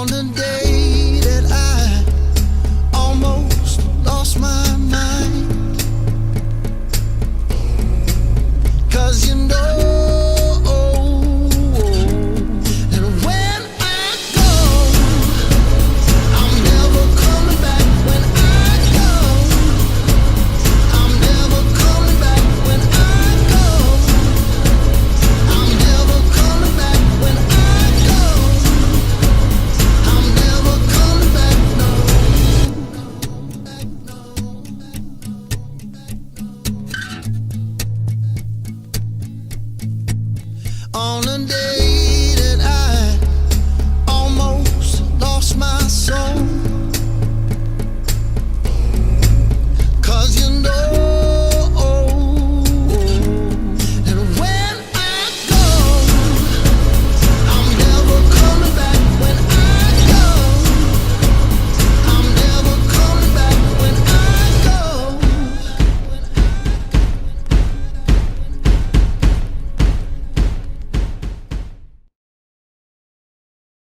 On the day that I almost lost my mind, 'cause you know that when I go, I'm never coming back. When I go, I'm never coming back. When I go, I'm never coming back. When I go, I'm never coming back. No. On a day